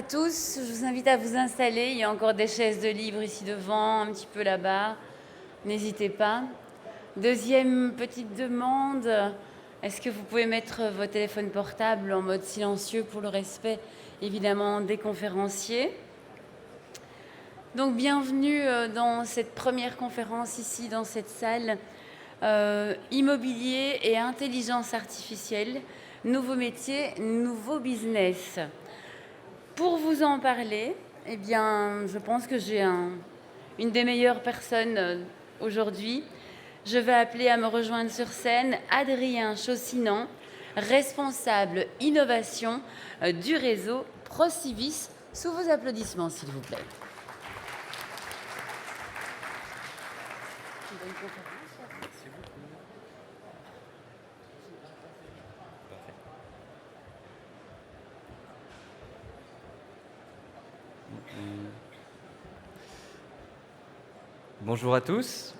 tous, je vous invite à vous installer. Il y a encore des chaises de libre ici devant, un petit peu là-bas. N'hésitez pas. Deuxième petite demande, est-ce que vous pouvez mettre vos téléphones portables en mode silencieux pour le respect, évidemment, des conférenciers. Donc bienvenue dans cette première conférence ici, dans cette salle. Immobilier et intelligence artificielle, nouveaux métiers, nouveaux business. Pour vous en parler, eh bien, je pense que j'ai une des meilleures personnes aujourd'hui. Je vais appeler à me rejoindre sur scène Adrien Chaussinan, responsable innovation du réseau Procivis. Sous vos applaudissements, s'il vous plaît. Bonne conférence. Bonjour à tous.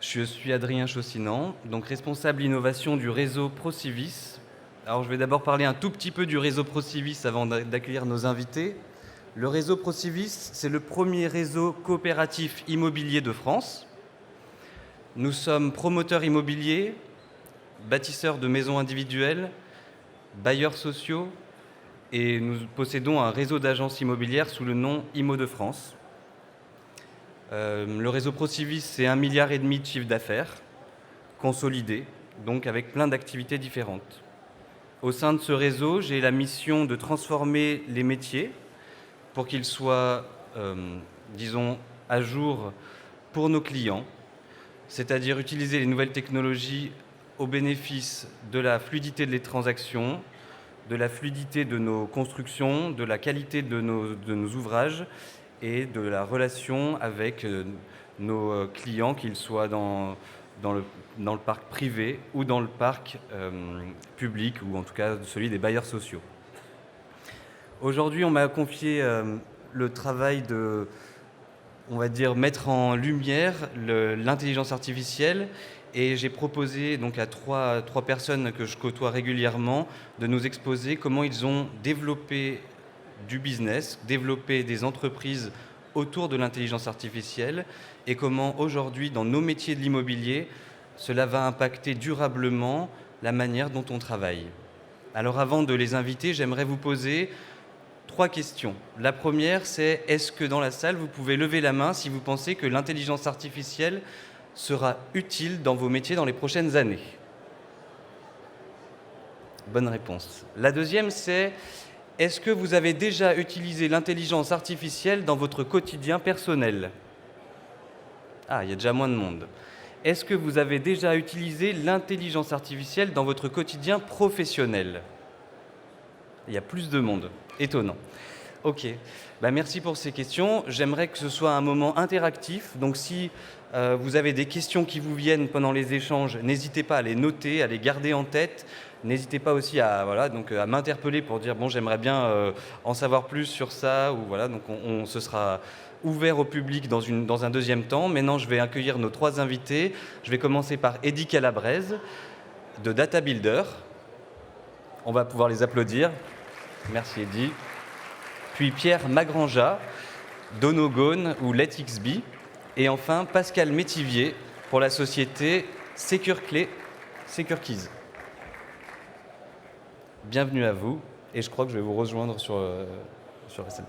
Je suis Adrien Chaussinan, donc responsable innovation du réseau Procivis. Alors je vais d'abord parler un tout petit peu du réseau Procivis avant d'accueillir nos invités. Le réseau Procivis, c'est le premier réseau coopératif immobilier de France. Nous sommes promoteurs immobiliers, bâtisseurs de maisons individuelles, bailleurs sociaux, et nous possédons un réseau d'agences immobilières sous le nom Immo de France. Le réseau Procivis, c'est 1,5 milliard de chiffre d'affaires, consolidé, donc avec plein d'activités différentes. Au sein de ce réseau, j'ai la mission de transformer les métiers pour qu'ils soient, disons, à jour pour nos clients, c'est-à-dire utiliser les nouvelles technologies au bénéfice de la fluidité des transactions, de la fluidité de nos constructions, de la qualité de nos ouvrages et de la relation avec nos clients, qu'ils soient dans le parc privé ou dans le parc public, ou en tout cas celui des bailleurs sociaux. Aujourd'hui, on m'a confié le travail de, on va dire, mettre en lumière l'intelligence artificielle, et j'ai proposé donc à trois personnes que je côtoie régulièrement de nous exposer comment ils ont développé du business, développer des entreprises autour de l'intelligence artificielle, et comment aujourd'hui, dans nos métiers de l'immobilier, cela va impacter durablement la manière dont on travaille. Alors avant de les inviter, j'aimerais vous poser 3 questions. La première, c'est est-ce que dans la salle, vous pouvez lever la main si vous pensez que l'intelligence artificielle sera utile dans vos métiers dans les prochaines années? Bonne réponse. La deuxième, c'est est-ce que vous avez déjà utilisé l'intelligence artificielle dans votre quotidien personnel? Ah, il y a déjà moins de monde. Est-ce que vous avez déjà utilisé l'intelligence artificielle dans votre quotidien professionnel? Il y a plus de monde. Étonnant. Ok. Merci pour ces questions. J'aimerais que ce soit un moment interactif. Donc si vous avez des questions qui vous viennent pendant les échanges, n'hésitez pas à les noter, à les garder en tête. N'hésitez pas aussi à m'interpeller pour dire bon, j'aimerais bien en savoir plus sur ça, ou voilà. Donc ce sera ouvert au public dans un deuxième temps. Maintenant, je vais accueillir nos 3 invités. Je vais commencer par Eddy Calabrese de Data Builder. On va pouvoir les applaudir. Merci Eddy. Puis Pierre Magranja d'Onogone ou LetXB. Et enfin Pascal Métivier pour la société SecureClé, SecureKeys. Bienvenue à vous, et je crois que je vais vous rejoindre sur la scène.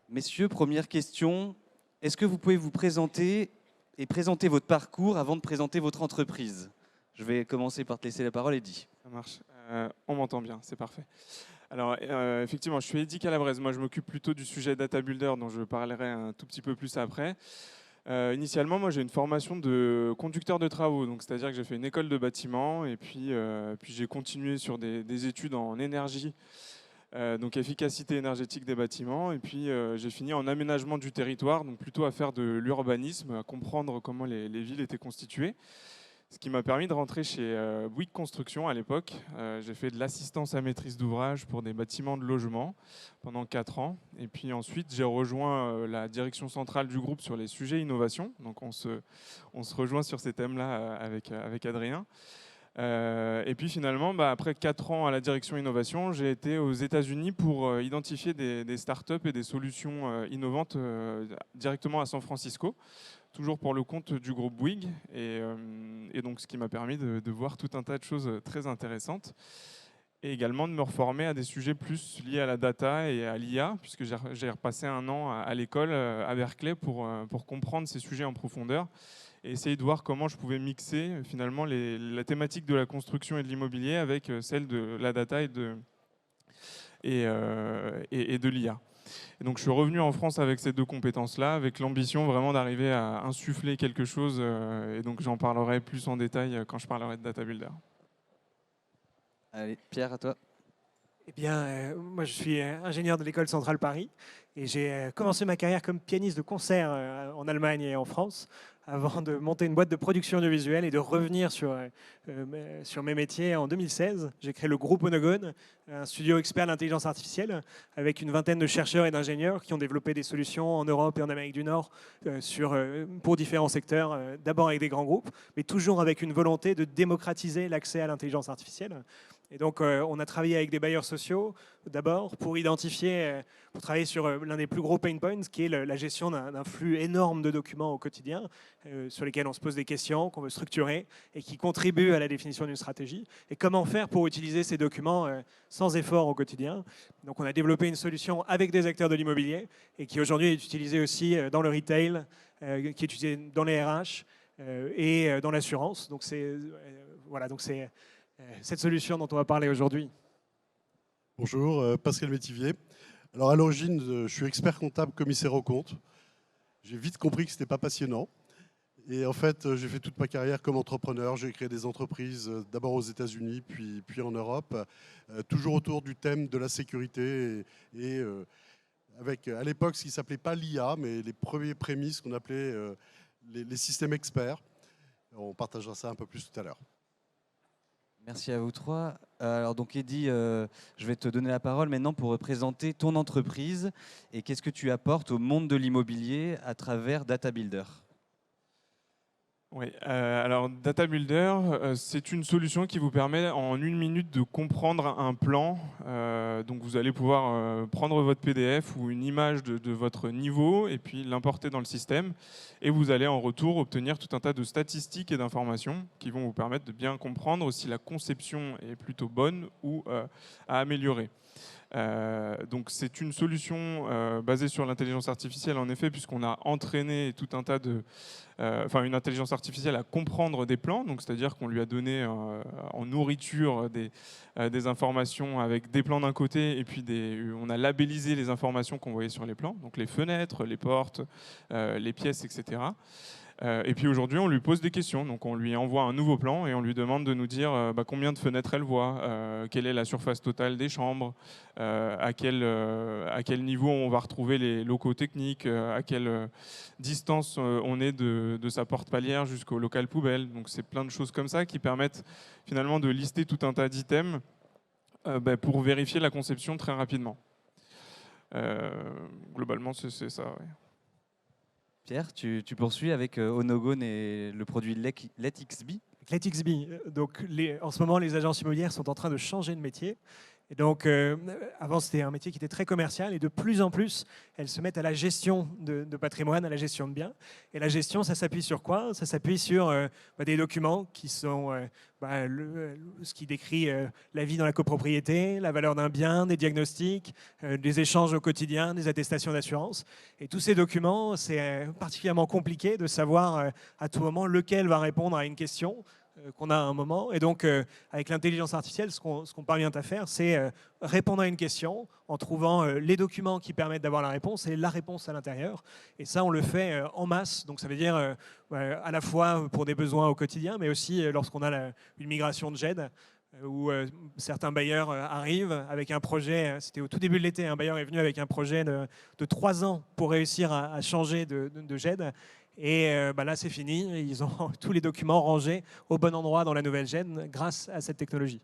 Messieurs, première question. Est-ce que vous pouvez vous présenter et présenter votre parcours avant de présenter votre entreprise? Je vais commencer par te laisser la parole, Eddy. Ça marche. On m'entend bien, c'est parfait. Alors, effectivement, je suis Eddy Calabrese. Moi, je m'occupe plutôt du sujet Data Builder, dont je parlerai un tout petit peu plus après. Initialement, moi, j'ai une formation de conducteur de travaux. Donc, c'est-à-dire que j'ai fait une école de bâtiment, et puis j'ai continué sur des études en énergie, donc efficacité énergétique des bâtiments. Et puis, j'ai fini en aménagement du territoire, donc plutôt à faire de l'urbanisme, à comprendre comment les villes étaient constituées. Ce qui m'a permis de rentrer chez Bouygues Construction à l'époque. J'ai fait de l'assistance à maîtrise d'ouvrage pour des bâtiments de logement pendant 4 ans. Et puis ensuite, j'ai rejoint la direction centrale du groupe sur les sujets innovation. Donc on se rejoint sur ces thèmes-là avec Adrien. Et puis finalement, après 4 ans à la direction innovation, j'ai été aux États-Unis pour identifier des startups et des solutions innovantes directement à San Francisco, toujours pour le compte du groupe Bouygues. Et donc, ce qui m'a permis de voir tout un tas de choses très intéressantes. Et également de me reformer à des sujets plus liés à la data et à l'IA, puisque j'ai repassé un an à l'école à Berkeley pour comprendre ces sujets en profondeur et essayer de voir comment je pouvais mixer finalement la thématique de la construction et de l'immobilier avec celle de la data et de l'IA. Et donc je suis revenu en France avec ces 2 compétences-là, avec l'ambition vraiment d'arriver à insuffler quelque chose, et donc j'en parlerai plus en détail quand je parlerai de Data Builder. Allez, Pierre, à toi. Eh bien, moi je suis ingénieur de l'École Centrale Paris et j'ai commencé ma carrière comme pianiste de concert en Allemagne et en France avant de monter une boîte de production audiovisuelle et de revenir sur mes métiers en 2016. J'ai créé le groupe Onogone, un studio expert d'intelligence artificielle avec une vingtaine de chercheurs et d'ingénieurs qui ont développé des solutions en Europe et en Amérique du Nord pour différents secteurs, d'abord avec des grands groupes, mais toujours avec une volonté de démocratiser l'accès à l'intelligence artificielle. Et donc, on a travaillé avec des bailleurs sociaux, d'abord, pour travailler sur l'un des plus gros pain points, qui est la gestion d'un flux énorme de documents au quotidien, sur lesquels on se pose des questions, qu'on veut structurer, et qui contribuent à la définition d'une stratégie. Et comment faire pour utiliser ces documents sans effort au quotidien. Donc, on a développé une solution avec des acteurs de l'immobilier, et qui aujourd'hui est utilisée aussi dans le retail, qui est utilisée dans les RH et dans l'assurance. Donc, c'est cette solution dont on va parler aujourd'hui. Bonjour, Pascal Métivier. Alors à l'origine, je suis expert comptable commissaire aux comptes. J'ai vite compris que ce n'était pas passionnant. Et en fait, j'ai fait toute ma carrière comme entrepreneur. J'ai créé des entreprises d'abord aux États-Unis, puis en Europe, toujours autour du thème de la sécurité et avec à l'époque ce qui ne s'appelait pas l'IA, mais les premiers prémices qu'on appelait les systèmes experts. On partagera ça un peu plus tout à l'heure. Merci à vous 3. Alors donc Eddy, je vais te donner la parole maintenant pour représenter ton entreprise et qu'est-ce que tu apportes au monde de l'immobilier à travers Data Builder. Oui, alors Data Builder, c'est une solution qui vous permet en 1 minute de comprendre un plan. Donc vous allez pouvoir prendre votre PDF ou une image de votre niveau et puis l'importer dans le système. Et vous allez en retour obtenir tout un tas de statistiques et d'informations qui vont vous permettre de bien comprendre si la conception est plutôt bonne ou à améliorer. Donc c'est une solution basée sur l'intelligence artificielle en effet, puisqu'on a entraîné tout un tas une intelligence artificielle à comprendre des plans, donc c'est-à-dire qu'on lui a donné en nourriture des informations avec des plans d'un côté et puis on a labellisé les informations qu'on voyait sur les plans, donc les fenêtres, les portes, les pièces, etc. Et puis aujourd'hui, on lui pose des questions. Donc on lui envoie un nouveau plan et on lui demande de nous dire combien de fenêtres elle voit, quelle est la surface totale des chambres, à quel niveau on va retrouver les locaux techniques, à quelle distance on est de sa porte palière jusqu'au local poubelle. Donc c'est plein de choses comme ça qui permettent finalement de lister tout un tas d'items pour vérifier la conception très rapidement. Globalement, c'est ça. Ouais. Pierre, tu poursuis avec Onogone et le produit LetXB. LetXB. Donc, en ce moment, les agences immobilières sont en train de changer de métier. Et donc, avant, c'était un métier qui était très commercial et de plus en plus, elles se mettent à la gestion de patrimoine, à la gestion de biens. Et la gestion, ça s'appuie sur quoi? Ça s'appuie sur des documents qui sont ce qui décrit la vie dans la copropriété, la valeur d'un bien, des diagnostics, des échanges au quotidien, des attestations d'assurance. Et tous ces documents, c'est particulièrement compliqué de savoir à tout moment lequel va répondre à une question qu'on a à un moment. Et donc, avec l'intelligence artificielle, ce qu'on parvient à faire, c'est répondre à une question en trouvant les documents qui permettent d'avoir la réponse et la réponse à l'intérieur. Et ça, on le fait en masse. Donc, ça veut dire à la fois pour des besoins au quotidien, mais aussi lorsqu'on a une migration de GED, où certains bailleurs arrivent avec un projet, c'était au tout début de l'été, un bailleur est venu avec un projet de 3 ans pour réussir à changer de GED. Et là, c'est fini. Ils ont tous les documents rangés au bon endroit dans la nouvelle GED grâce à cette technologie.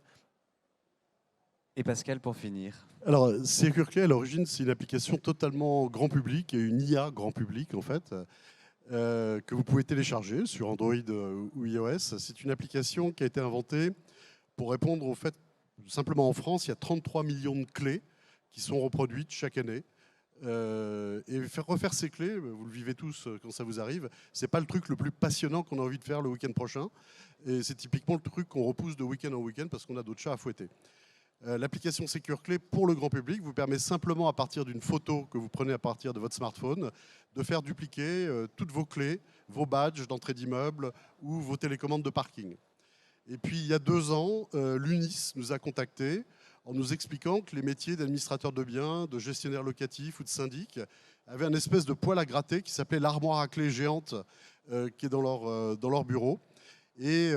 Et Pascal, pour finir. Alors, SecureClay, à l'origine, c'est une application totalement grand public, et une IA grand public, en fait, que vous pouvez télécharger sur Android ou iOS. C'est une application qui a été inventée pour répondre au fait, simplement en France, il y a 33 millions de clés qui sont reproduites chaque année. Et refaire ces clés, vous le vivez tous quand ça vous arrive, c'est pas le truc le plus passionnant qu'on a envie de faire le week-end prochain. Et c'est typiquement le truc qu'on repousse de week-end en week-end parce qu'on a d'autres chats à fouetter. L'application SecureClay pour le grand public vous permet simplement, à partir d'une photo que vous prenez à partir de votre smartphone, de faire dupliquer toutes vos clés, vos badges d'entrée d'immeuble ou vos télécommandes de parking. Et puis, il y a 2 ans, l'UNIS nous a contactés en nous expliquant que les métiers d'administrateur de biens, de gestionnaire locatif ou de syndic avaient un espèce de poêle à gratter qui s'appelait l'armoire à clés géante qui est dans leur bureau. Et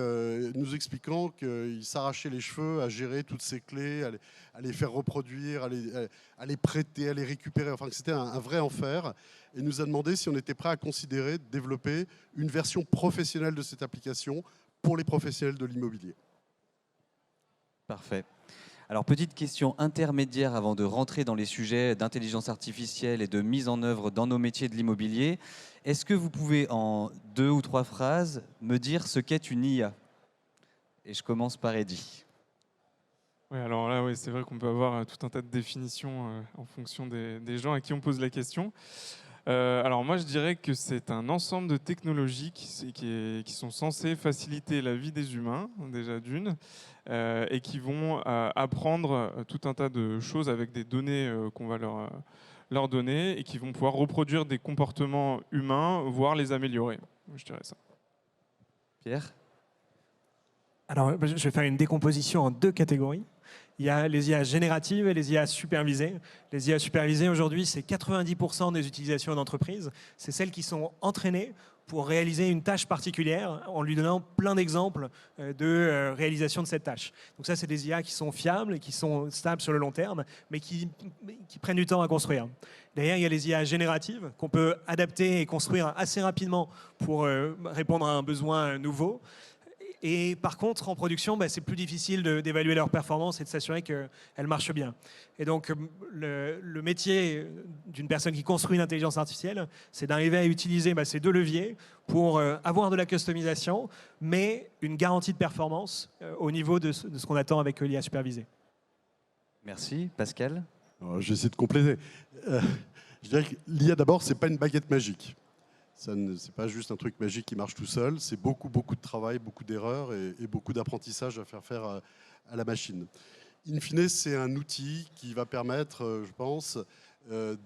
nous expliquant qu'ils s'arrachaient les cheveux à gérer toutes ces clés, à les faire reproduire, à les prêter, à les récupérer, enfin que c'était un vrai enfer. Et nous a demandé si on était prêt à considérer de développer une version professionnelle de cette application pour les professionnels de l'immobilier. Parfait. Alors, petite question intermédiaire avant de rentrer dans les sujets d'intelligence artificielle et de mise en œuvre dans nos métiers de l'immobilier. Est-ce que vous pouvez, en 2 ou 3 phrases, me dire ce qu'est une IA? Et je commence par Eddy. Oui, alors là, oui, c'est vrai qu'on peut avoir tout un tas de définitions en fonction des gens à qui on pose la question. Alors moi, je dirais que c'est un ensemble de technologies qui sont censées faciliter la vie des humains, déjà d'une, et qui vont apprendre tout un tas de choses avec des données qu'on va leur donner et qui vont pouvoir reproduire des comportements humains, voire les améliorer. Je dirais ça. Pierre? Alors, je vais faire une décomposition en 2 catégories. Il y a les IA génératives et les IA supervisées. Les IA supervisées, aujourd'hui, c'est 90% des utilisations d'entreprises. C'est celles qui sont entraînées pour réaliser une tâche particulière en lui donnant plein d'exemples de réalisation de cette tâche. Donc ça, c'est des IA qui sont fiables et qui sont stables sur le long terme, mais qui prennent du temps à construire. Derrière, il y a les IA génératives qu'on peut adapter et construire assez rapidement pour répondre à un besoin nouveau. Et par contre, en production, c'est plus difficile d'évaluer leur performance et de s'assurer qu'elles marchent bien. Et donc, le métier d'une personne qui construit une intelligence artificielle, c'est d'arriver à utiliser ces 2 leviers pour avoir de la customisation, mais une garantie de performance au niveau de ce qu'on attend avec l'IA supervisée. Merci. Pascal? J'essaie de compléter. Je dirais que l'IA, d'abord, ce n'est pas une baguette magique. Ce n'est pas juste un truc magique qui marche tout seul, c'est beaucoup de travail, beaucoup d'erreurs et beaucoup d'apprentissage à faire à la machine. In fine, c'est un outil qui va permettre, je pense,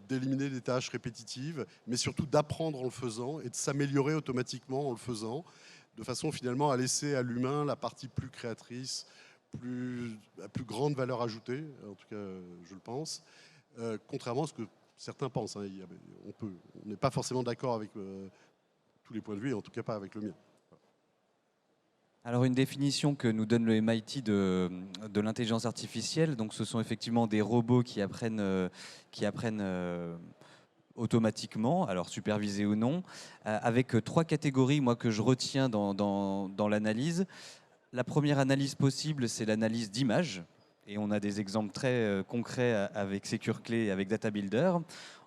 d'éliminer des tâches répétitives, mais surtout d'apprendre en le faisant et de s'améliorer automatiquement en le faisant, de façon finalement à laisser à l'humain la partie plus créatrice, à plus grande valeur ajoutée, en tout cas je le pense, contrairement à ce que certains pensent. On n'est pas forcément d'accord avec tous les points de vue, et en tout cas pas avec le mien. Alors, une définition que nous donne le MIT de l'intelligence artificielle, donc ce sont effectivement des robots qui apprennent automatiquement, alors supervisés ou non, avec 3 catégories moi, que je retiens dans l'analyse. La première analyse possible, c'est l'analyse d'images. Et on a des exemples très concrets avec SecureClay et avec DataBuilder.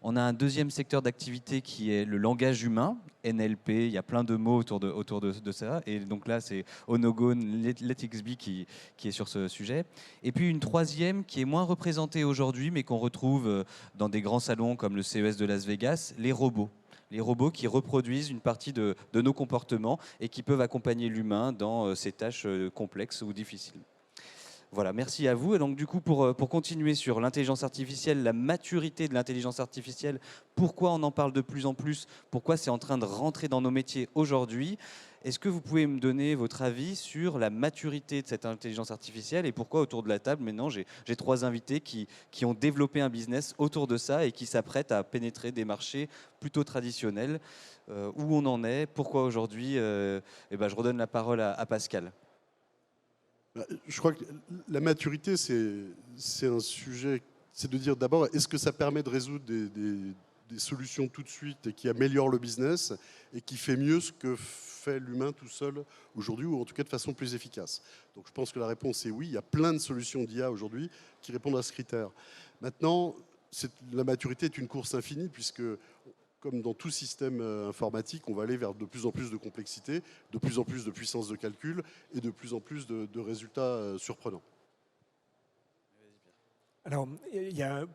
On a un deuxième secteur d'activité qui est le langage humain, NLP. Il y a plein de mots autour de ça. Et donc là, c'est Onogone, LetXB qui est sur ce sujet. Et puis une troisième qui est moins représentée aujourd'hui, mais qu'on retrouve dans des grands salons comme le CES de Las Vegas, les robots. Les robots qui reproduisent une partie de nos comportements et qui peuvent accompagner l'humain dans ces tâches complexes ou difficiles. Voilà, merci à vous. Et donc du coup, pour continuer sur l'intelligence artificielle, la maturité de l'intelligence artificielle, pourquoi on en parle de plus en plus, pourquoi c'est en train de rentrer dans nos métiers aujourd'hui, est-ce que vous pouvez me donner votre avis sur la maturité de cette intelligence artificielle et pourquoi autour de la table, maintenant, j'ai 3 invités qui ont développé un business autour de ça et qui s'apprêtent à pénétrer des marchés plutôt traditionnels. Où on en est, pourquoi aujourd'hui je redonne la parole à Pascal. Je crois que la maturité, c'est un sujet, c'est de dire d'abord, est-ce que ça permet de résoudre des solutions tout de suite et qui améliorent le business et qui fait mieux ce que fait l'humain tout seul aujourd'hui, ou en tout cas de façon plus efficace. Donc je pense que la réponse est oui, il y a plein de solutions d'IA aujourd'hui qui répondent à ce critère. Maintenant, la maturité est une course infinie puisque comme dans tout système informatique, on va aller vers de plus en plus de complexité, de plus en plus de puissance de calcul et de plus en plus de résultats surprenants. Alors,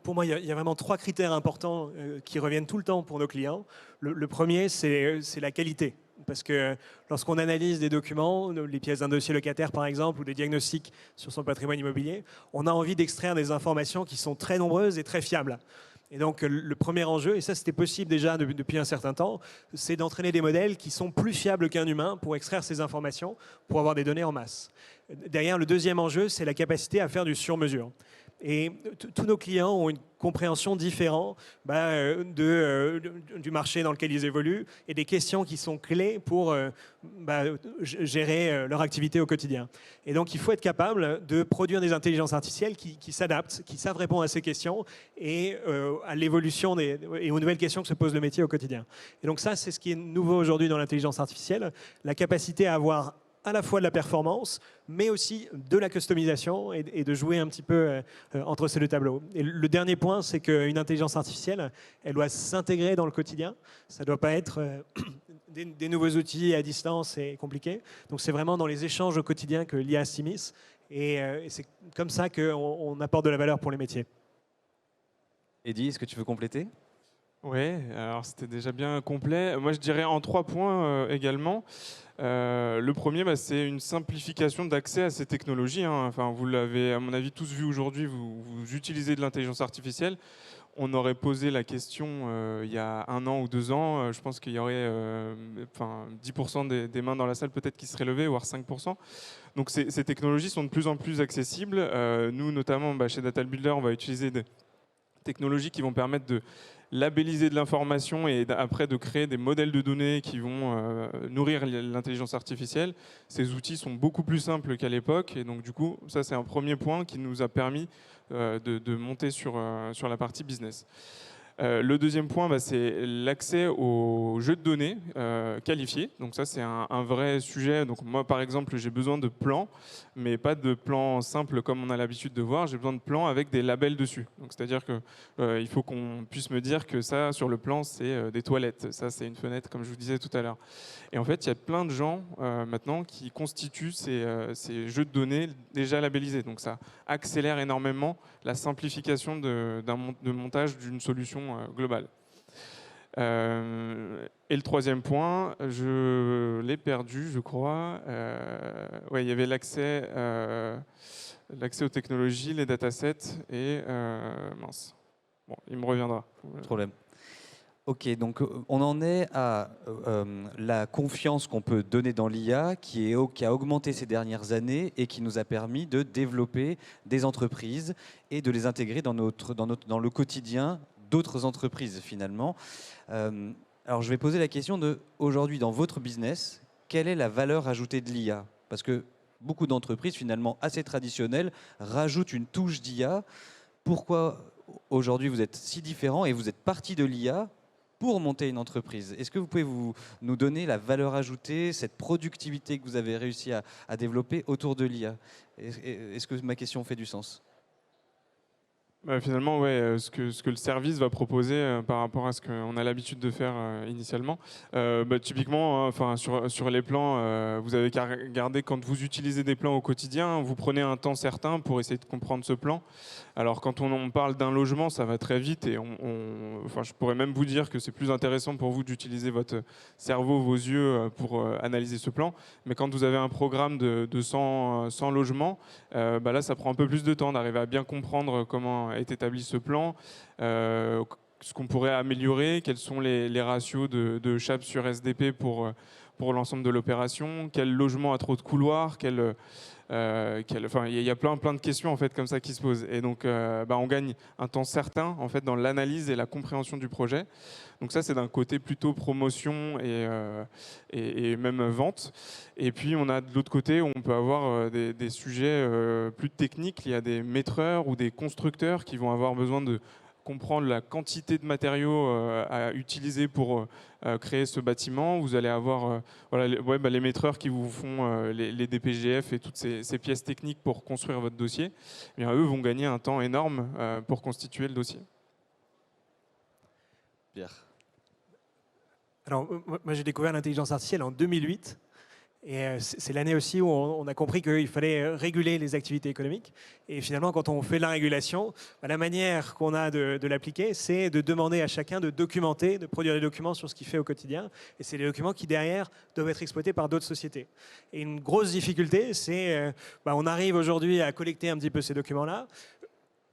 pour moi, il y a vraiment 3 critères importants qui reviennent tout le temps pour nos clients. Le premier, c'est la qualité. Parce que lorsqu'on analyse des documents, les pièces d'un dossier locataire par exemple, ou des diagnostics sur son patrimoine immobilier, on a envie d'extraire des informations qui sont très nombreuses et très fiables. Et donc le premier enjeu, et ça c'était possible déjà depuis un certain temps, c'est d'entraîner des modèles qui sont plus fiables qu'un humain pour extraire ces informations, pour avoir des données en masse. Derrière, le deuxième enjeu, c'est la capacité à faire du sur-mesure. Et tous nos clients ont une compréhension différente du marché dans lequel ils évoluent et des questions qui sont clés pour gérer leur activité au quotidien. Et donc, il faut être capable de produire des intelligences artificielles qui s'adaptent, qui savent répondre à ces questions et à l'évolution et aux nouvelles questions que se pose le métier au quotidien. Et donc ça, c'est ce qui est nouveau aujourd'hui dans l'intelligence artificielle, la capacité à avoir à la fois de la performance, mais aussi de la customisation et de jouer un petit peu entre ces deux tableaux. Et le dernier point, c'est qu'une intelligence artificielle, elle doit s'intégrer dans le quotidien. Ça ne doit pas être des nouveaux outils à distance et compliqués. Donc c'est vraiment dans les échanges au quotidien que l'IA s'immisce. Et c'est comme ça qu'on apporte de la valeur pour les métiers. Eddy, est-ce que tu veux compléter ? Oui, alors c'était déjà bien complet. Moi, je dirais en 3 points également. Le premier, c'est une simplification d'accès à ces technologies. Enfin, vous l'avez, à mon avis, tous vu aujourd'hui, vous utilisez de l'intelligence artificielle. On aurait posé la question il y a 1 an ou 2 ans. Je pense qu'il y aurait 10% des mains dans la salle peut-être qui seraient levées, voire 5%. Donc ces technologies sont de plus en plus accessibles. Nous, notamment, chez Data Builder, on va utiliser des technologies qui vont permettre de labelliser de l'information et après de créer des modèles de données qui vont nourrir l'intelligence artificielle. Ces outils sont beaucoup plus simples qu'à l'époque et donc du coup, ça c'est un premier point qui nous a permis de monter sur la partie business. Le deuxième point, c'est l'accès aux jeux de données qualifiés. Donc ça, c'est un vrai sujet. Donc moi, par exemple, j'ai besoin de plans, mais pas de plans simples comme on a l'habitude de voir. J'ai besoin de plans avec des labels dessus. Donc c'est-à-dire que il faut qu'on puisse me dire que ça, sur le plan, c'est des toilettes. Ça, c'est une fenêtre, comme je vous disais tout à l'heure. Et en fait, il y a plein de gens maintenant qui constituent ces jeux de données déjà labellisés. Donc ça accélère énormément la simplification de montage d'une solution globale. Et le troisième point, je l'ai perdu, je crois. Il y avait l'accès aux technologies, les datasets et mince. Bon, il me reviendra. Pas de problème. Ok, donc on en est à la confiance qu'on peut donner dans l'IA qui a augmenté ces dernières années et qui nous a permis de développer des entreprises et de les intégrer dans le quotidien d'autres entreprises finalement. Alors je vais poser la question aujourd'hui dans votre business, quelle est la valeur ajoutée de l'IA ? Parce que beaucoup d'entreprises finalement assez traditionnelles rajoutent une touche d'IA. Pourquoi aujourd'hui vous êtes si différent et vous êtes parti de l'IA pour monter une entreprise? Est-ce que vous pouvez nous donner la valeur ajoutée, cette productivité que vous avez réussi à développer autour de l'IA? Est-ce que ma question fait du sens? Finalement, ce que le service va proposer par rapport à ce qu'on a l'habitude de faire initialement. Typiquement, sur les plans, vous avez qu'à regarder quand vous utilisez des plans au quotidien, vous prenez un temps certain pour essayer de comprendre ce plan. Alors quand on parle d'un logement, ça va très vite et je pourrais même vous dire que c'est plus intéressant pour vous d'utiliser votre cerveau, vos yeux pour analyser ce plan. Mais quand vous avez un programme de 100 logements, là ça prend un peu plus de temps d'arriver à bien comprendre comment est établi ce plan, ce qu'on pourrait améliorer, quels sont les ratios de CHAP sur SDP pour l'ensemble de l'opération, quel logement a trop de couloirs, il y a plein de questions en fait comme ça qui se posent. Et donc on gagne un temps certain en fait dans l'analyse et la compréhension du projet. Donc ça c'est d'un côté plutôt promotion et même vente. Et puis on a de l'autre côté où on peut avoir des sujets plus techniques. Il y a des maîtreurs ou des constructeurs qui vont avoir besoin de comprendre la quantité de matériaux à utiliser pour créer ce bâtiment. Vous allez avoir les maîtreurs qui vous font les DPGF et toutes ces pièces techniques pour construire votre dossier. Eh bien, eux vont gagner un temps énorme pour constituer le dossier. Pierre. Alors, moi, j'ai découvert l'intelligence artificielle en 2008. Et c'est l'année aussi où on a compris qu'il fallait réguler les activités économiques. Et finalement, quand on fait de la régulation, la manière qu'on a de l'appliquer, c'est de demander à chacun de documenter, de produire des documents sur ce qu'il fait au quotidien. Et c'est les documents qui, derrière, doivent être exploités par d'autres sociétés. Et une grosse difficulté, c'est on arrive aujourd'hui à collecter un petit peu ces documents-là.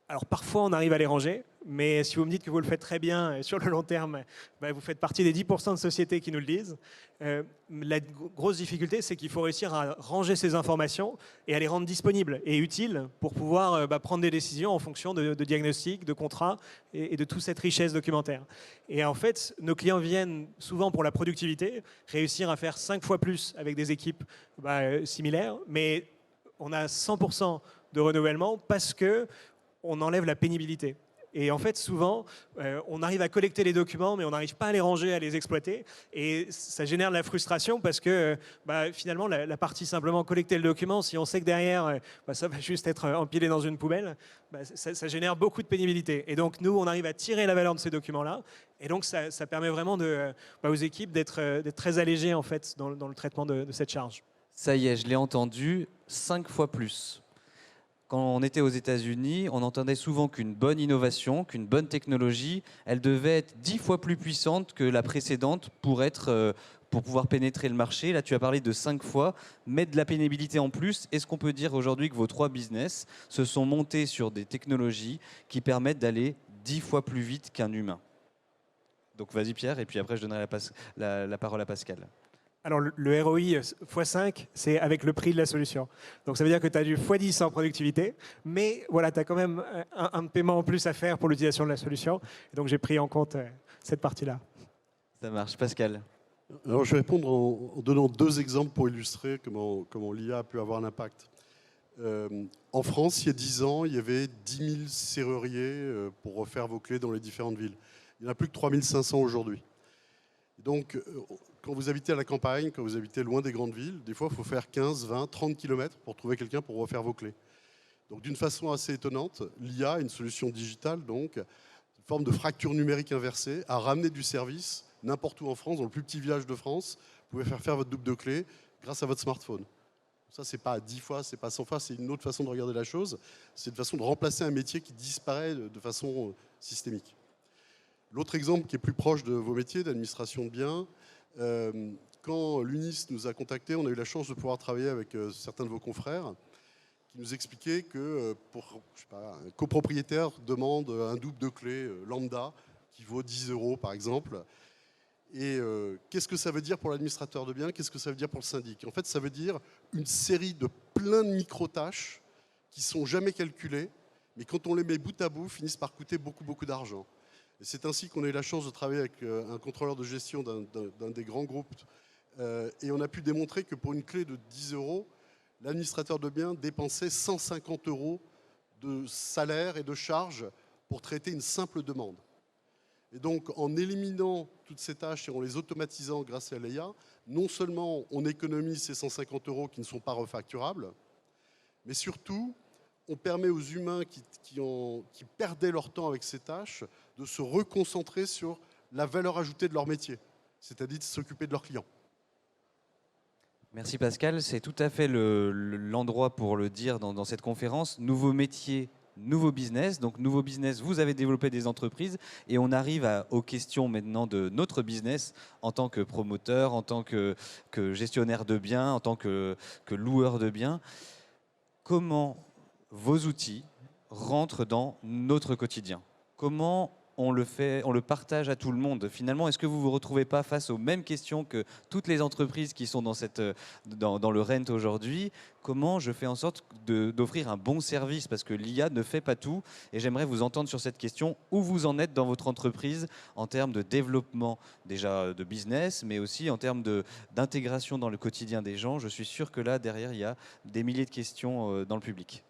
Alors parfois on arrive à les ranger, mais si vous me dites que vous le faites très bien et sur le long terme, vous faites partie des 10% de sociétés qui nous le disent. La grosse difficulté, c'est qu'il faut réussir à ranger ces informations et à les rendre disponibles et utiles pour pouvoir prendre des décisions en fonction de diagnostics, de contrats et de toute cette richesse documentaire. Et en fait, nos clients viennent souvent pour la productivité, réussir à faire 5 fois plus avec des équipes similaires, mais on a 100% de renouvellement parce que on enlève la pénibilité. Et en fait, souvent, on arrive à collecter les documents, mais on n'arrive pas à les ranger, à les exploiter. Et ça génère de la frustration parce que finalement, la partie simplement collecter le document, si on sait que derrière, ça va juste être empilé dans une poubelle, ça génère beaucoup de pénibilité. Et donc, nous, on arrive à tirer la valeur de ces documents-là. Et donc, ça permet vraiment aux équipes d'être très allégées en fait, dans le traitement de cette charge. Ça y est, je l'ai entendu, 5 fois plus. Quand on était aux États-Unis, on entendait souvent qu'une bonne innovation, qu'une bonne technologie, elle devait être 10 fois plus puissante que la précédente pour pouvoir pénétrer le marché. Là, tu as parlé de 5 fois, mettre de la pénibilité en plus. Est-ce qu'on peut dire aujourd'hui que vos 3 business se sont montés sur des technologies qui permettent d'aller 10 fois plus vite qu'un humain? Donc vas-y Pierre, et puis après je donnerai la parole à Pascal. Alors, le ROI x5, c'est avec le prix de la solution. Donc, ça veut dire que tu as du x10 en productivité, mais voilà, tu as quand même un paiement en plus à faire pour l'utilisation de la solution. Et donc, j'ai pris en compte cette partie-là. Ça marche. Pascal? Alors, je vais répondre en donnant 2 exemples pour illustrer comment l'IA a pu avoir un impact. En France, il y a 10 ans, il y avait 10 000 serruriers pour refaire vos clés dans les différentes villes. Il n'y en a plus que 3 500 aujourd'hui. Donc, quand vous habitez à la campagne, quand vous habitez loin des grandes villes, des fois, il faut faire 15, 20, 30 km pour trouver quelqu'un pour refaire vos clés. Donc, d'une façon assez étonnante, l'IA, une solution digitale, donc, une forme de fracture numérique inversée, a ramené du service n'importe où en France, dans le plus petit village de France. Vous pouvez faire votre double de clés grâce à votre smartphone. Ça, c'est pas 10 fois, c'est pas 100 fois, c'est une autre façon de regarder la chose. C'est une façon de remplacer un métier qui disparaît de façon systémique. L'autre exemple qui est plus proche de vos métiers d'administration de biens, quand l'UNIS nous a contactés, on a eu la chance de pouvoir travailler avec certains de vos confrères qui nous expliquaient que pour un copropriétaire demande un double de clé lambda qui vaut 10 € par exemple. Et qu'est-ce que ça veut dire pour l'administrateur de biens? Qu'est-ce que ça veut dire pour le syndic? En fait, ça veut dire une série de plein de micro-tâches qui ne sont jamais calculées, mais quand on les met bout à bout, finissent par coûter beaucoup, beaucoup d'argent. Et c'est ainsi qu'on a eu la chance de travailler avec un contrôleur de gestion d'un des grands groupes. Et on a pu démontrer que pour une clé de 10 €, l'administrateur de biens dépensait 150 € de salaire et de charges pour traiter une simple demande. Et donc, en éliminant toutes ces tâches et en les automatisant grâce à l'IA, non seulement on économise ces 150 € qui ne sont pas refacturables, mais surtout, on permet aux humains qui perdaient leur temps avec ces tâches de se reconcentrer sur la valeur ajoutée de leur métier, c'est-à-dire de s'occuper de leurs clients. Merci Pascal, c'est tout à fait l'endroit pour le dire dans cette conférence. Nouveau métier, nouveau business. Donc nouveau business, vous avez développé des entreprises et on arrive aux questions maintenant de notre business en tant que promoteur, en tant que gestionnaire de biens, en tant que loueur de biens. Comment vos outils rentrent dans notre quotidien? Comment on le partage à tout le monde? Finalement, est-ce que vous ne vous retrouvez pas face aux mêmes questions que toutes les entreprises qui sont dans le rent aujourd'hui? Comment je fais en sorte d'offrir un bon service? Parce que l'IA ne fait pas tout. Et j'aimerais vous entendre sur cette question. Où vous en êtes dans votre entreprise en termes de développement déjà de business, mais aussi en termes d'intégration dans le quotidien des gens? Je suis sûr que là, derrière, il y a des milliers de questions dans le public.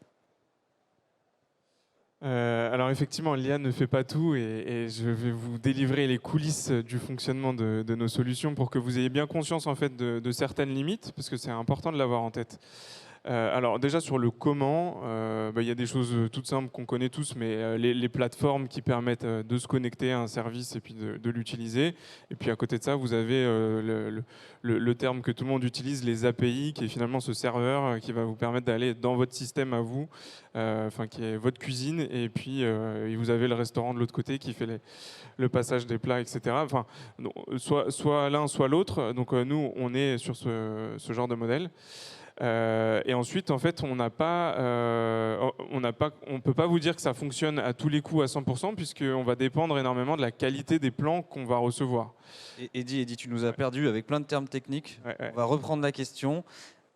Alors effectivement, l'IA ne fait pas tout et je vais vous délivrer les coulisses du fonctionnement de nos solutions pour que vous ayez bien conscience en fait de certaines limites, parce que c'est important de l'avoir en tête. Alors déjà sur le comment, il y a des choses toutes simples qu'on connaît tous, mais les plateformes qui permettent de se connecter à un service et puis de l'utiliser. Et puis à côté de ça, vous avez le terme que tout le monde utilise, les API, qui est finalement ce serveur qui va vous permettre d'aller dans votre système à vous, qui est votre cuisine, et puis vous avez le restaurant de l'autre côté qui fait le passage des plats, etc. Enfin, soit l'un, soit l'autre. Donc nous, on est sur ce genre de modèle. Et ensuite, en fait, on ne peut pas vous dire que ça fonctionne à tous les coups à 100%, puisqu'on va dépendre énormément de la qualité des plans qu'on va recevoir. Eddy, tu nous as perdu avec plein de termes techniques. Ouais. On va reprendre la question.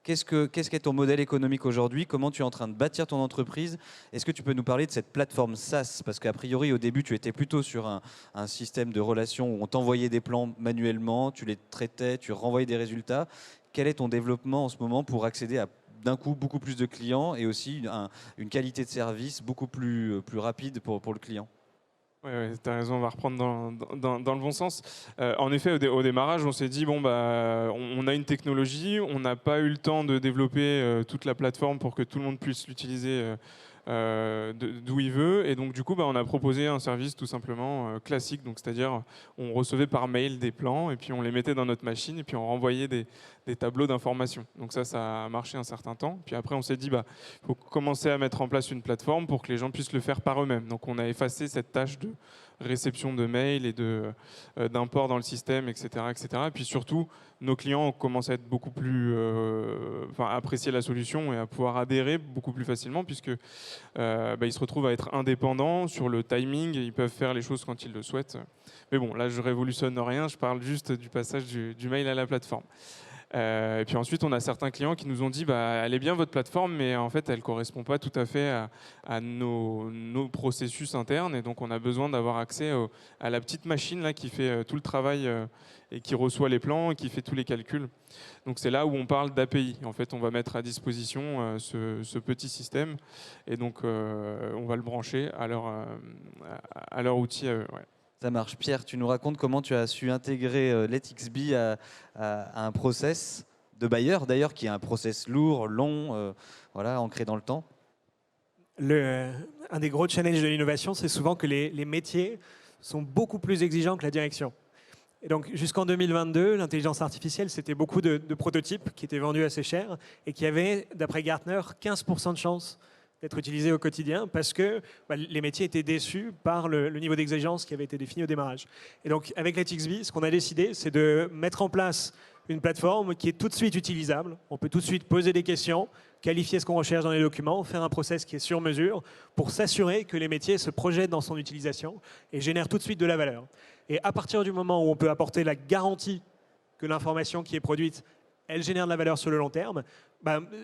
Qu'est-ce qu'est ton modèle économique aujourd'hui? Comment tu es en train de bâtir ton entreprise? Est-ce que tu peux nous parler de cette plateforme SaaS? Parce qu'a priori, au début, tu étais plutôt sur un système de relations où on t'envoyait des plans manuellement, tu les traitais, tu renvoyais des résultats. Quel est ton développement en ce moment pour accéder à d'un coup beaucoup plus de clients et aussi une qualité de service beaucoup plus rapide pour le client? Oui, tu as raison, on va reprendre dans le bon sens. En effet, au démarrage, on s'est dit, on a une technologie, on n'a pas eu le temps de développer toute la plateforme pour que tout le monde puisse l'utiliser d'où il veut. Et donc, du coup, on a proposé un service tout simplement classique. Donc, c'est-à-dire, on recevait par mail des plans et puis on les mettait dans notre machine et puis on renvoyait des tableaux d'information. Donc ça a marché un certain temps. Puis après, on s'est dit, il faut commencer à mettre en place une plateforme pour que les gens puissent le faire par eux-mêmes. Donc, on a effacé cette tâche de réception de mails et d'import dans le système, etc., etc. Et puis surtout, nos clients commencent à être beaucoup plus, à apprécier la solution et à pouvoir adhérer beaucoup plus facilement, puisque ils se retrouvent à être indépendants sur le timing et ils peuvent faire les choses quand ils le souhaitent. Mais bon, là, je révolutionne rien, je parle juste du passage du mail à la plateforme. Et puis ensuite, on a certains clients qui nous ont dit elle est bien votre plateforme, mais en fait, elle ne correspond pas tout à fait à nos processus internes. Et donc, on a besoin d'avoir accès à la petite machine là, qui fait tout le travail et qui reçoit les plans et qui fait tous les calculs. Donc, c'est là où on parle d'API. En fait, on va mettre à disposition ce petit système. Et donc, on va le brancher à leur outil à eux. Ouais. Ça marche. Pierre, tu nous racontes comment tu as su intégrer LetXB à un process de buyer, d'ailleurs, qui est un process lourd, long, ancré dans le temps. Un des gros challenges de l'innovation, c'est souvent que les métiers sont beaucoup plus exigeants que la direction. Et donc, jusqu'en 2022, l'intelligence artificielle, c'était beaucoup de prototypes qui étaient vendus assez cher et qui avaient, d'après Gartner, 15% de chance d'être utilisés au quotidien parce que les métiers étaient déçus par le niveau d'exigence qui avait été défini au démarrage. Et donc, avec LetXB, ce qu'on a décidé, c'est de mettre en place une plateforme qui est tout de suite utilisable. On peut tout de suite poser des questions, qualifier ce qu'on recherche dans les documents, faire un process qui est sur mesure pour s'assurer que les métiers se projettent dans son utilisation et génèrent tout de suite de la valeur. Et à partir du moment où on peut apporter la garantie que l'information qui est produite, elle génère de la valeur sur le long terme,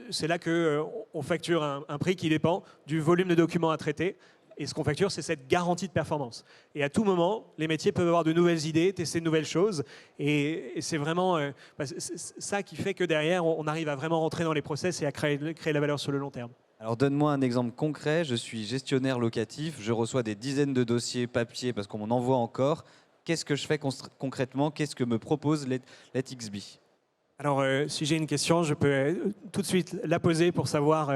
c'est là qu'on facture un prix qui dépend du volume de documents à traiter. Et ce qu'on facture, c'est cette garantie de performance. Et à tout moment, les métiers peuvent avoir de nouvelles idées, tester de nouvelles choses. Et c'est vraiment ça qui fait que derrière, on arrive à vraiment rentrer dans les process et à créer la valeur sur le long terme. Alors donne-moi un exemple concret. Je suis gestionnaire locatif, je reçois des dizaines de dossiers papier parce qu'on m'en envoie encore. Qu'est-ce que je fais concrètement? Qu'est-ce que me propose LetXB? Alors, si j'ai une question, je peux tout de suite la poser pour savoir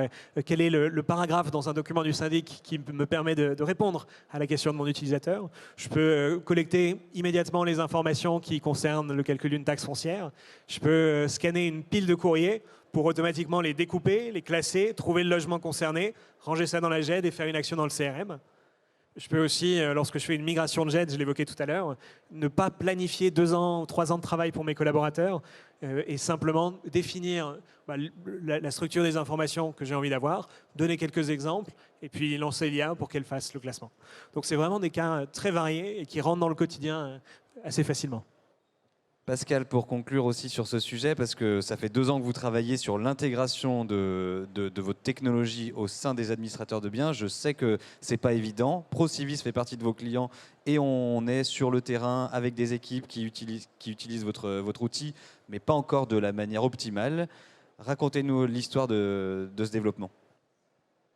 quel est le paragraphe dans un document du syndic qui me permet de répondre à la question de mon utilisateur. Je peux collecter immédiatement les informations qui concernent le calcul d'une taxe foncière. Je peux scanner une pile de courriers pour automatiquement les découper, les classer, trouver le logement concerné, ranger ça dans la GED et faire une action dans le CRM. Je peux aussi, lorsque je fais une migration de GED, je l'évoquais tout à l'heure, ne pas planifier 2 ans ou 3 ans de travail pour mes collaborateurs et simplement définir la structure des informations que j'ai envie d'avoir, donner quelques exemples et puis lancer l'IA pour qu'elle fasse le classement. Donc c'est vraiment des cas très variés et qui rentrent dans le quotidien assez facilement. Pascal, pour conclure aussi sur ce sujet, parce que ça fait 2 ans que vous travaillez sur l'intégration de votre technologie au sein des administrateurs de biens, je sais que ce n'est pas évident. ProCivis fait partie de vos clients et on est sur le terrain avec des équipes qui utilisent votre outil, mais pas encore de la manière optimale. Racontez-nous l'histoire de ce développement.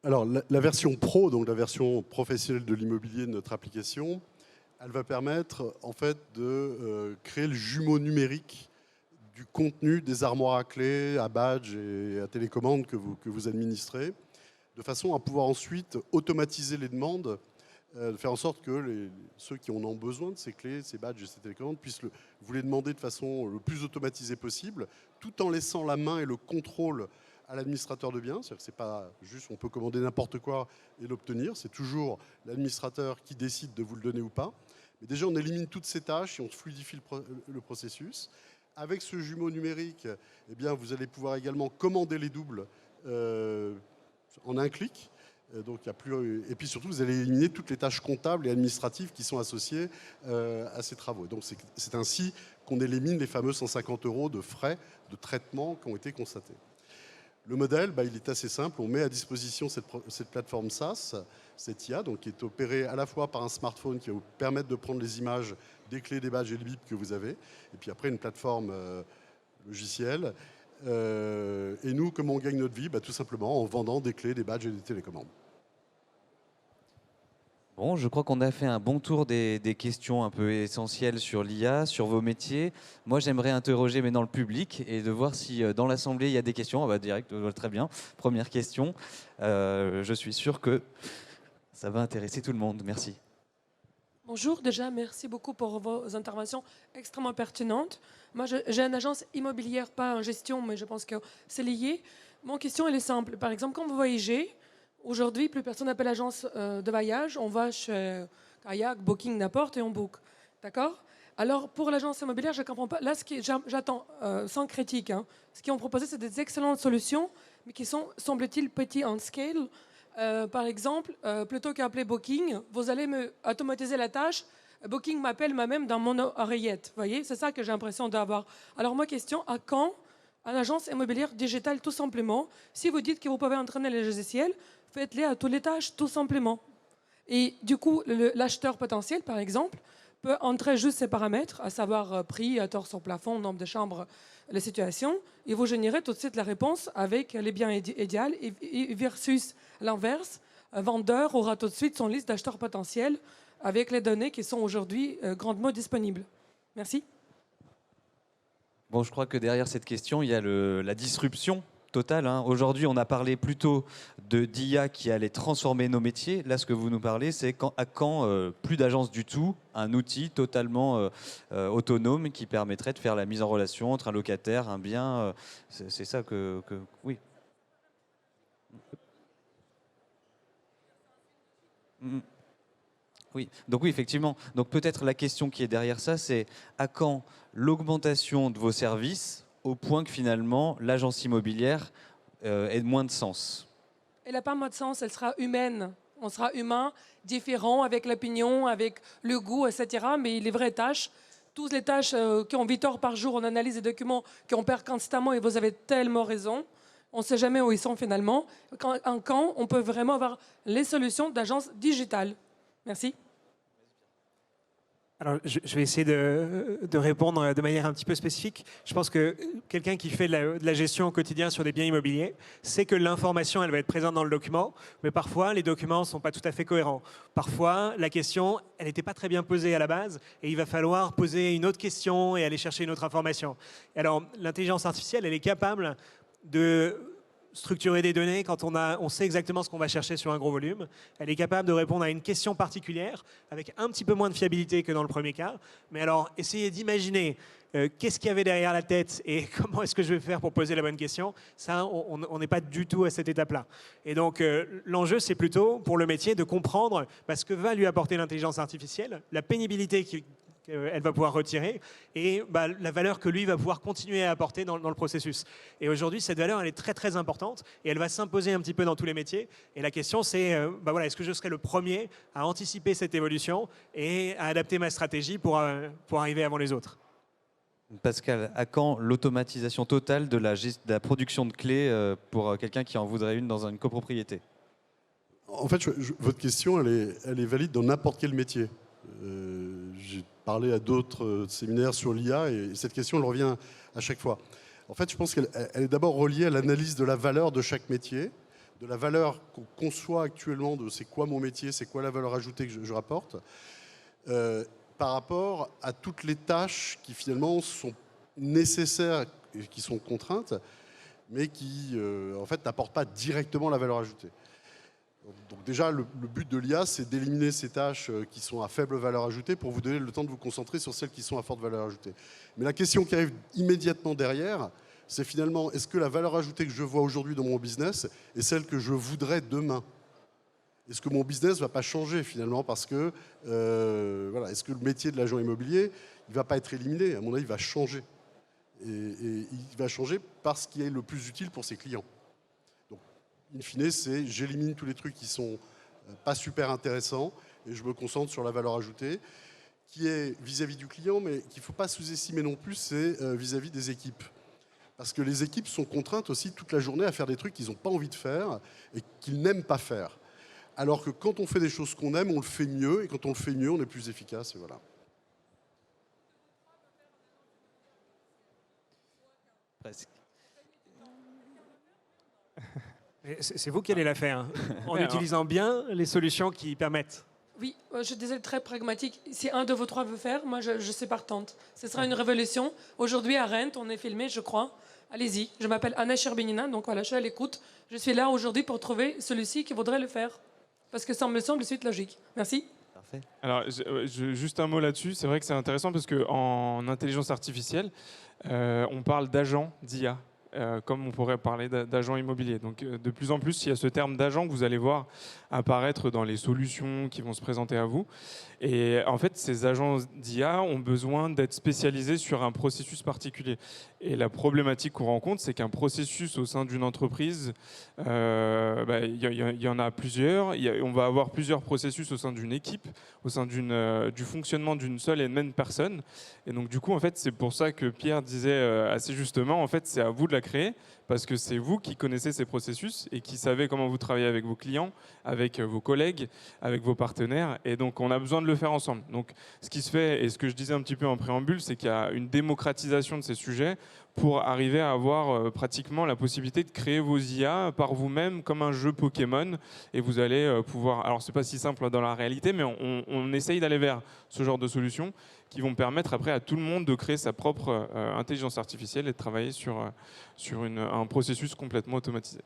Alors, la version pro, donc la version professionnelle de l'immobilier de notre application, elle va permettre en fait de créer le jumeau numérique du contenu des armoires à clés, à badges et à télécommande que vous administrez, de façon à pouvoir ensuite automatiser les demandes, de faire en sorte que ceux qui en ont besoin de ces clés, ces badges et ces télécommandes puissent vous les demander de façon le plus automatisée possible, tout en laissant la main et le contrôle à l'administrateur de biens. C'est-à-dire que ce n'est pas juste on peut commander n'importe quoi et l'obtenir, c'est toujours l'administrateur qui décide de vous le donner ou pas. Mais déjà, on élimine toutes ces tâches et on fluidifie le processus. Avec ce jumeau numérique, eh bien, vous allez pouvoir également commander les doubles en un clic. Donc, il y a plus... Et puis surtout, vous allez éliminer toutes les tâches comptables et administratives qui sont associées à ces travaux. Donc, c'est ainsi qu'on élimine les fameux 150 € de frais de traitement qui ont été constatés. Le modèle, il est assez simple. On met à disposition cette plateforme SaaS, cette IA, donc, qui est opérée à la fois par un smartphone qui va vous permettre de prendre les images des clés, des badges et des bips que vous avez, et puis après une plateforme logicielle. Et nous, comment on gagne notre vie? Tout simplement en vendant des clés, des badges et des télécommandes. Bon, je crois qu'on a fait un bon tour des questions un peu essentielles sur l'IA, sur vos métiers. Moi, j'aimerais interroger maintenant le public et de voir si dans l'Assemblée, il y a des questions. Direct, très bien. Première question. Je suis sûr que ça va intéresser tout le monde. Merci. Bonjour, déjà, merci beaucoup pour vos interventions extrêmement pertinentes. Moi, j'ai une agence immobilière, pas en gestion, mais je pense que c'est lié. Mon question, elle est simple. Par exemple, quand vous voyagez, aujourd'hui, plus personne n'appelle agence de voyage. On va chez Kayak, Booking, n'importe, et on book. D'accord? Alors, pour l'agence immobilière, je ne comprends pas. Là, j'attends, sans critique, ce qu'ils ont proposé, c'est des excellentes solutions, mais qui sont, semble-t-il, petits en scale. Par exemple, plutôt qu'appeler Booking, vous allez me automatiser la tâche. Booking m'appelle moi-même dans mon oreillette. Vous voyez, c'est ça que j'ai l'impression d'avoir. Alors, ma question, à quand une agence immobilière digitale, tout simplement? Si vous dites que vous pouvez entraîner les logiciels, faites-les à toutes les tâches, tout simplement. Et du coup, l'acheteur potentiel, par exemple, peut entrer juste ses paramètres, à savoir prix, hauteur sur plafond, nombre de chambres, la situation, et vous générez tout de suite la réponse avec les biens idéaux, versus l'inverse, un vendeur aura tout de suite son liste d'acheteurs potentiels avec les données qui sont aujourd'hui grandement disponibles. Merci. Bon, je crois que derrière cette question, il y a la disruption totale. Aujourd'hui, on a parlé plutôt d'IA qui allait transformer nos métiers. Là, ce que vous nous parlez, c'est à quand plus d'agence du tout, un outil totalement autonome qui permettrait de faire la mise en relation entre un locataire, un bien. C'est ça que oui. Oui, donc oui, effectivement. Donc peut-être la question qui est derrière ça, c'est à quand l'augmentation de vos services au point que finalement l'agence immobilière ait moins de sens? Elle n'a pas moins de sens, elle sera humaine. On sera humain, différent, avec l'opinion, avec le goût, etc. Mais les vraies tâches, toutes les tâches qui ont 8 heures par jour, on analyse des documents qu'on perd constamment, et vous avez tellement raison. On ne sait jamais où ils sont finalement. Quand on peut vraiment avoir les solutions d'agence digitale. Merci. Alors, je vais essayer de répondre de manière un petit peu spécifique. Je pense que quelqu'un qui fait de la gestion au quotidien sur des biens immobiliers sait que l'information, elle va être présente dans le document, mais parfois, les documents ne sont pas tout à fait cohérents. Parfois, la question, elle n'était pas très bien posée à la base, et il va falloir poser une autre question et aller chercher une autre information. Alors, l'intelligence artificielle, elle est capable de structurer des données quand on sait exactement ce qu'on va chercher sur un gros volume. Elle est capable de répondre à une question particulière avec un petit peu moins de fiabilité que dans le premier cas. Mais alors, essayez d'imaginer qu'est-ce qu'il y avait derrière la tête et comment est-ce que je vais faire pour poser la bonne question. Ça, on n'est pas du tout à cette étape-là. Et donc, l'enjeu, c'est plutôt pour le métier de comprendre ce que va lui apporter l'intelligence artificielle, la pénibilité qu'elle va pouvoir retirer et la valeur que lui va pouvoir continuer à apporter dans le processus. Et aujourd'hui, cette valeur, elle est très très importante et elle va s'imposer un petit peu dans tous les métiers. Et la question, c'est est-ce que je serai le premier à anticiper cette évolution et à adapter ma stratégie pour arriver avant les autres? Pascal, à quand l'automatisation totale de la production de clés pour quelqu'un qui en voudrait une dans une copropriété? En fait, votre question, elle est valide dans n'importe quel métier. J'ai parlé à d'autres séminaires sur l'IA et cette question, elle revient à chaque fois. En fait, je pense qu'elle est d'abord reliée à l'analyse de la valeur de chaque métier, de la valeur qu'on conçoit actuellement de c'est quoi mon métier, c'est quoi la valeur ajoutée que je rapporte, par rapport à toutes les tâches qui finalement sont nécessaires et qui sont contraintes, mais qui en fait n'apportent pas directement la valeur ajoutée. Donc déjà, le but de l'IA, c'est d'éliminer ces tâches qui sont à faible valeur ajoutée pour vous donner le temps de vous concentrer sur celles qui sont à forte valeur ajoutée. Mais la question qui arrive immédiatement derrière, c'est finalement, est-ce que la valeur ajoutée que je vois aujourd'hui dans mon business est celle que je voudrais demain? Est-ce que mon business ne va pas changer finalement parce que, voilà, est-ce que le métier de l'agent immobilier, il ne va pas être éliminé? À mon avis, il va changer. Et il va changer parce qu'il est le plus utile pour ses clients. Donc, in fine, c'est j'élimine tous les trucs qui sont pas super intéressants et je me concentre sur la valeur ajoutée qui est vis-à-vis du client, mais qu'il ne faut pas sous-estimer non plus, c'est vis-à-vis des équipes. Parce que les équipes sont contraintes aussi toute la journée à faire des trucs qu'ils n'ont pas envie de faire et qu'ils n'aiment pas faire. Alors que quand on fait des choses qu'on aime, on le fait mieux, et quand on le fait mieux, on est plus efficace, et voilà. Presque. C'est vous qui allez la faire, hein, en utilisant bien les solutions qui permettent. Oui, je disais très pragmatique. Si un de vous trois veut faire, moi je suis partante. Ce sera une révolution. Aujourd'hui à Rennes, on est filmé, je crois. Allez-y. Je m'appelle Anna Sherbinina, donc voilà, je suis à l'écoute. Je suis là aujourd'hui pour trouver celui-ci qui voudrait le faire. Parce que ça me semble suite logique. Merci. Parfait. Alors, juste un mot là-dessus. C'est vrai que c'est intéressant parce qu'en intelligence artificielle, on parle d'agents d'IA, comme on pourrait parler d'agents immobiliers. Donc, de plus en plus, il y a ce terme d'agent que vous allez voir apparaître dans les solutions qui vont se présenter à vous. Et en fait, ces agents d'IA ont besoin d'être spécialisés sur un processus particulier. Et la problématique qu'on rencontre, c'est qu'un processus au sein d'une entreprise, il y en a plusieurs. On va avoir plusieurs processus au sein d'une équipe, au sein du fonctionnement d'une seule et même personne. Et donc, du coup, en fait, c'est pour ça que Pierre disait assez justement, en fait, c'est à vous de la créer, parce que c'est vous qui connaissez ces processus et qui savez comment vous travaillez avec vos clients, avec vos collègues, avec vos partenaires. Et donc, on a besoin de le faire ensemble. Donc, ce qui se fait, et ce que je disais un petit peu en préambule, c'est qu'il y a une démocratisation de ces sujets pour arriver à avoir pratiquement la possibilité de créer vos IA par vous-même comme un jeu Pokémon. Et vous allez pouvoir... Alors, c'est pas si simple dans la réalité, mais on essaye d'aller vers ce genre de solutions qui vont permettre après à tout le monde de créer sa propre intelligence artificielle et de travailler sur un processus complètement automatisé.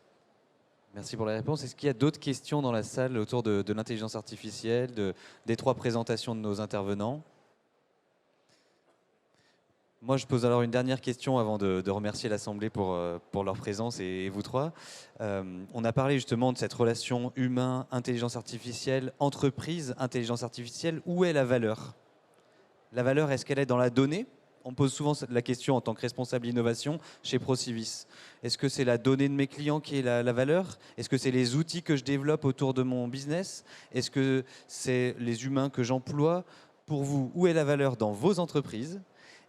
Merci pour la réponse. Est-ce qu'il y a d'autres questions dans la salle autour de l'intelligence artificielle, des trois présentations de nos intervenants? Moi, je pose alors une dernière question avant de remercier l'Assemblée pour leur présence et vous trois. On a parlé justement de cette relation humain-intelligence artificielle, entreprise-intelligence artificielle. Où est la valeur? La valeur, est-ce qu'elle est dans la donnée? On pose souvent la question en tant que responsable innovation chez Procivis. Est-ce que c'est la donnée de mes clients qui est la valeur? Est-ce que c'est les outils que je développe autour de mon business? Est-ce que c'est les humains que j'emploie? Pour vous, où est la valeur dans vos entreprises?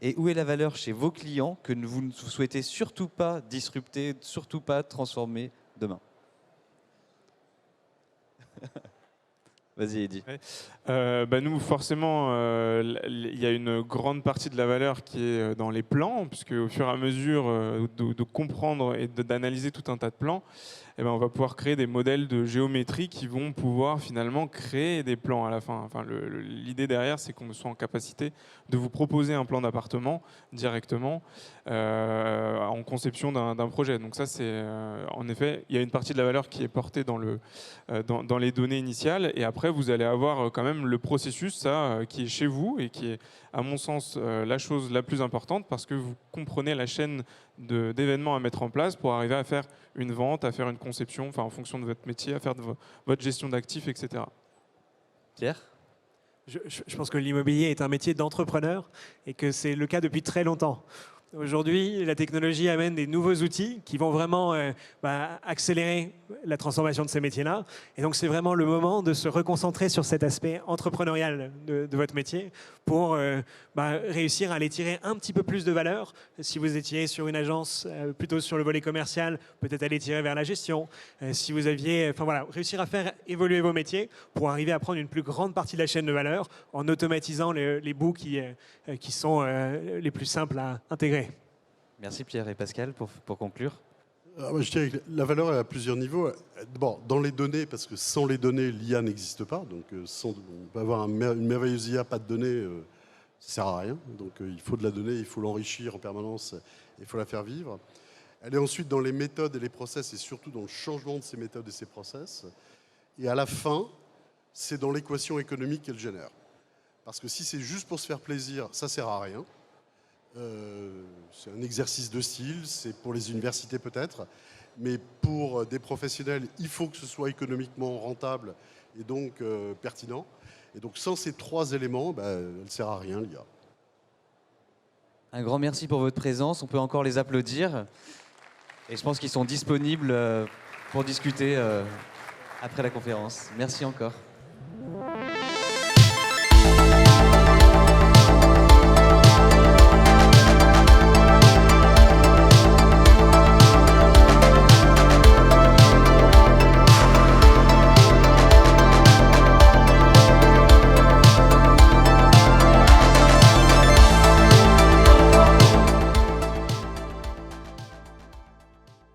Et où est la valeur chez vos clients que vous ne souhaitez surtout pas disrupter, surtout pas transformer demain? Vas-y, Eddy. Nous, forcément, il y a une grande partie de la valeur qui est dans les plans, puisque au fur et à mesure de comprendre et d'analyser tout un tas de plans, on va pouvoir créer des modèles de géométrie qui vont pouvoir finalement créer des plans à la fin. Enfin, l'idée derrière, c'est qu'on soit en capacité de vous proposer un plan d'appartement directement en conception d'un projet. Donc ça, c'est en effet, il y a une partie de la valeur qui est portée dans les données initiales, et après, vous allez avoir quand même le processus, ça, qui est chez vous et qui est, à mon sens, la chose la plus importante, parce que vous comprenez la chaîne d'événements à mettre en place pour arriver à faire une vente, à faire une conception, enfin en fonction de votre métier, à faire de votre gestion d'actifs, etc. Pierre? Je pense que l'immobilier est un métier d'entrepreneur et que c'est le cas depuis très longtemps. Aujourd'hui, la technologie amène des nouveaux outils qui vont vraiment accélérer la transformation de ces métiers-là. Et donc, c'est vraiment le moment de se reconcentrer sur cet aspect entrepreneurial de votre métier pour réussir à aller tirer un petit peu plus de valeur. Si vous étiez sur une agence plutôt sur le volet commercial, peut-être aller tirer vers la gestion. Si vous aviez, réussir à faire évoluer vos métiers pour arriver à prendre une plus grande partie de la chaîne de valeur en automatisant les bouts qui sont les plus simples à intégrer. Merci Pierre et Pascal pour conclure. Je dirais que la valeur est à plusieurs niveaux. D'abord, dans les données, parce que sans les données, l'IA n'existe pas. Donc, on peut avoir une merveilleuse IA, pas de données, Ça sert à rien. Donc il faut de la donnée, il faut l'enrichir en permanence, il faut la faire vivre. Elle est ensuite dans les méthodes et les process, et surtout dans le changement de ces méthodes et ces process. Et à la fin, c'est dans l'équation économique qu'elle génère. Parce que si c'est juste pour se faire plaisir, ça ne sert à rien. C'est un exercice de style, c'est pour les universités peut-être, mais pour des professionnels, il faut que ce soit économiquement rentable et donc pertinent. Et donc sans ces 3 éléments, elle ne sert à rien, l'IA. Un grand merci pour votre présence. On peut encore les applaudir. Et je pense qu'ils sont disponibles pour discuter après la conférence. Merci encore.